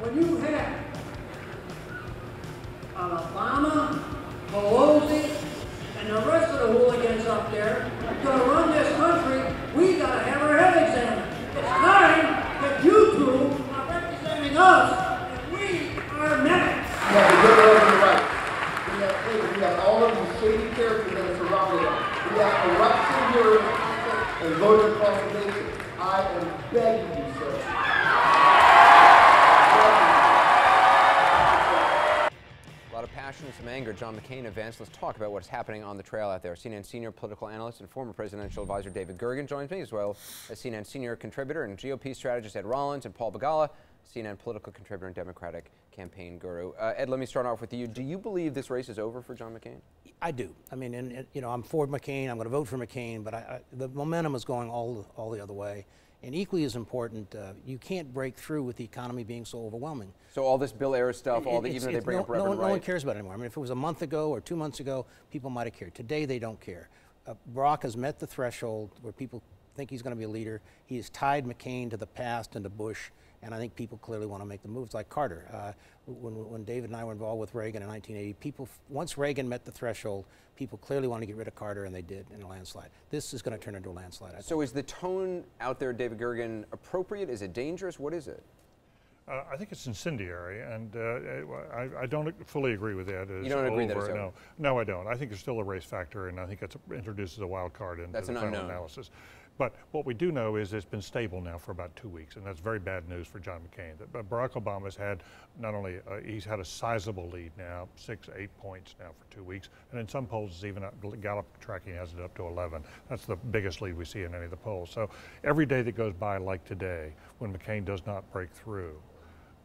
when you have Obama, Pelosi, and the rest of the hooligans up there going to run this country, we got to have our head examined. It's time that you two are representing us, and we are men. Yeah, you're right. We have all of these shady characters that are surrounding us. We have corruption here and voter across the nation. I am begging you, sir. A lot of passion and some anger. John McCain events. Let's talk about what's happening on the trail out there. CNN senior political analyst and former presidential advisor David Gergen joins me, as well as CNN senior contributor and GOP strategist Ed Rollins, and Paul Begala, CNN political contributor and Democratic campaign guru. Ed, let me start off with you. Do you believe this race is over for John McCain? I do. I mean, I'm for McCain. I'm going to vote for McCain, but the momentum is going all the other way. And equally as important, you can't break through with the economy being so overwhelming. So all this Bill Ayers stuff, even if they bring up Reverend Wright. No one cares about it anymore. I mean, if it was a month ago or 2 months ago, people might have cared. Today, they don't care. Barack has met the threshold where people think he's going to be a leader. He has tied McCain to the past and to Bush, and I think people clearly want to make the moves like Carter. When David and I were involved with Reagan in 1980, once Reagan met the threshold, people clearly wanted to get rid of Carter, and they did in a landslide. This is going to turn into a landslide, I think. So is the tone out there, David Gergen, appropriate? Is it dangerous? What is it? I think it's incendiary, and I don't fully agree with that. You don't agree that it's over? No, I don't. I think there's still a race factor, and I think it introduces a wild card into the final analysis. But what we do know is it's been stable now for about 2 weeks, and that's very bad news for John McCain. Barack Obama's had not only, he's had a sizable lead now, 6, 8 points now for 2 weeks, and in some polls it's even, Gallup tracking has it up to 11. That's the biggest lead we see in any of the polls. So every day that goes by like today, when McCain does not break through,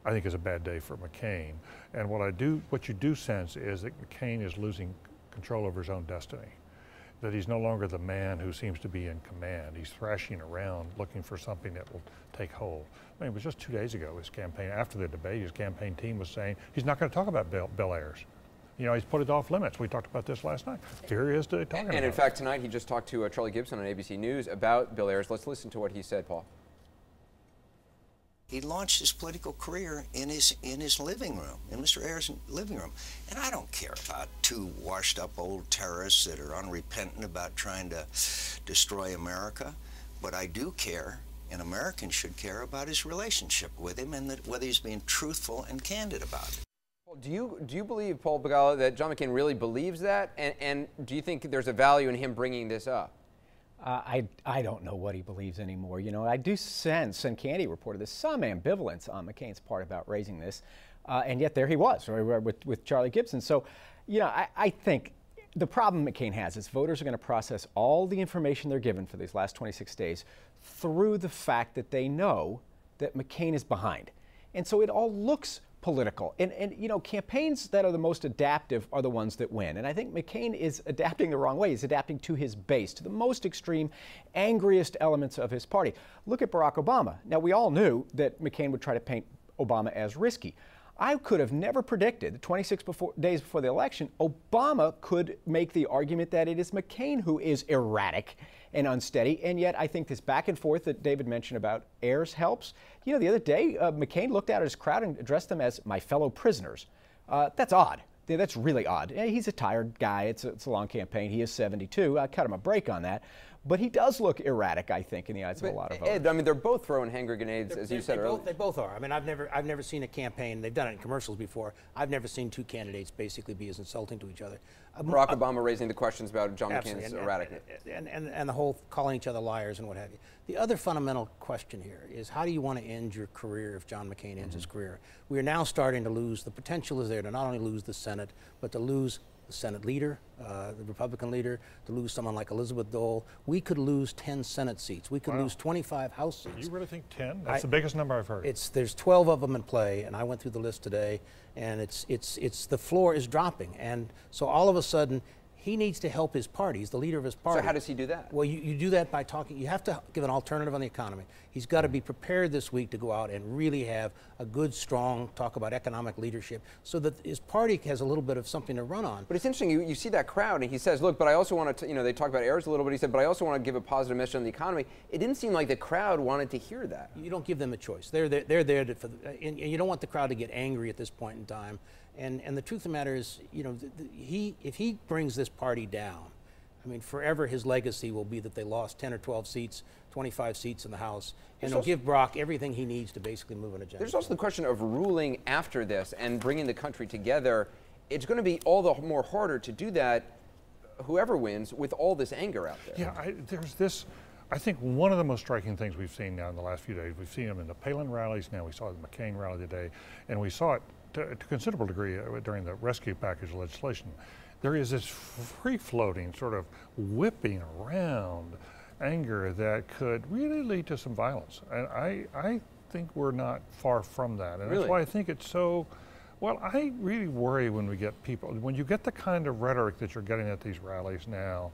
I think is a bad day for McCain. And what you do sense is that McCain is losing control over his own destiny. That he's no longer the man who seems to be in command. He's thrashing around looking for something that will take hold. I mean, it was just 2 days ago, his campaign, after the debate, his campaign team was saying he's not going to talk about Bill Ayers. You know, he's put it off limits. We talked about this last night. Here he is talking about it. And in fact, tonight he just talked to Charlie Gibson on ABC News about Bill Ayers. Let's listen to what he said, Paul. He launched his political career in his living room, in Mr. Ayers' living room. And I don't care about two washed-up old terrorists that are unrepentant about trying to destroy America. But I do care, and Americans should care, about his relationship with him and whether he's being truthful and candid about it. Well, do you believe, Paul Begala, that John McCain really believes that? And do you think there's a value in him bringing this up? I don't know what he believes anymore. You know, I do sense, and Candy reported this, some ambivalence on McCain's part about raising this, and yet there he was with Charlie Gibson. So, you know, I think the problem McCain has is voters are going to process all the information they're given for these last 26 days through the fact that they know that McCain is behind. And so it all looks political. And you know, campaigns that are the most adaptive are the ones that win. And I think McCain is adapting the wrong way. He's adapting to his base, to the most extreme, angriest elements of his party. Look at Barack Obama. Now, we all knew that McCain would try to paint Obama as risky. I could have never predicted that 26 days before the election, Obama could make the argument that it is McCain who is erratic and unsteady. And yet I think this back and forth that David mentioned about Ayers helps. You know, the other day, McCain looked out at his crowd and addressed them as my fellow prisoners. That's odd. That's really odd. He's a tired guy. It's a long campaign. He is 72. I cut him a break on that. But he does look erratic, I think, in the eyes of a lot of voters. Ed, I mean, they're both throwing hand grenades, as you said earlier. They both are. I mean, I've never seen a campaign. They've done it in commercials before. I've never seen two candidates basically be as insulting to each other. Barack Obama raising the questions about John McCain's erraticness. And the whole calling each other liars and what have you. The other fundamental question here is, how do you want to end your career if John McCain ends his career? We are now starting to lose. The potential is there to not only lose the Senate, but to lose the Senate leader, the Republican leader, to lose someone like Elizabeth Dole. We could lose 10 Senate seats. We could lose 25 House seats. You really think 10? That's the biggest number I've heard. There's 12 of them in play, and I went through the list today, and the floor is dropping. And so all of a sudden, He needs to help his party. He's the leader of his party. So how does he do that? Well, you do that by talking. You have to give an alternative on the economy. He's got to be prepared this week to go out and really have a good, strong talk about economic leadership so that his party has a little bit of something to run on. But it's interesting, you see that crowd, and he says, look, but I also want to, they talk about Ayers a little bit, he said, but I also want to give a positive message on the economy. It didn't seem like the crowd wanted to hear that. You don't give them a choice. They're there and you don't want the crowd to get angry at this point in time. And the truth of the matter is, if he brings this party down, I mean, forever his legacy will be that they lost 10 or 12 seats, 25 seats in the House, and they'll give Brock everything he needs to basically move an agenda. There's also the question of ruling after this and bringing the country together. It's going to be all the more harder to do that, whoever wins, with all this anger out there. Yeah, there's this. I think one of the most striking things we've seen now in the last few days, we've seen them in the Palin rallies, now we saw the McCain rally today, and we saw it to a considerable degree during the rescue package legislation. There is this free-floating sort of whipping around anger that could really lead to some violence. And I think we're not far from that. And that's why I think it's so, well, I really worry when we get people, when you get the kind of rhetoric that you're getting at these rallies now,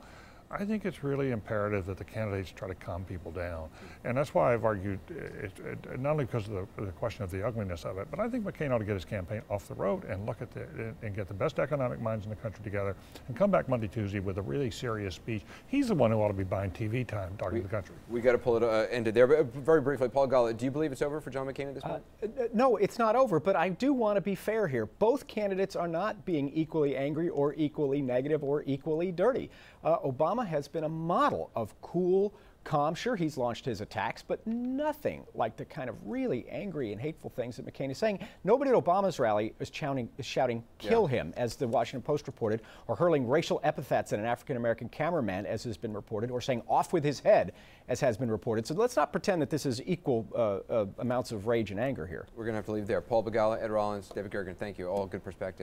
I think it's really imperative that the candidates try to calm people down. And that's why I've argued, not only because of the question of the ugliness of it, but I think McCain ought to get his campaign off the road and look at and get the best economic minds in the country together and come back Monday, Tuesday with a really serious speech. He's the one who ought to be buying TV time talking to the country. We got to pull it ended there. But very briefly, Paul Gala, do you believe it's over for John McCain at this point? No, it's not over, but I do want to be fair here. Both candidates are not being equally angry or equally negative or equally dirty. Obama has been a model of cool, calm. Sure, he's launched his attacks, but nothing like the kind of really angry and hateful things that McCain is saying. Nobody at Obama's rally is shouting, kill him, as the Washington Post reported, or hurling racial epithets at an African-American cameraman, as has been reported, or saying off with his head, as has been reported. So let's not pretend that this is equal amounts of rage and anger here. We're going to have to leave there. Paul Begala, Ed Rollins, David Gergen, thank you. All good perspective.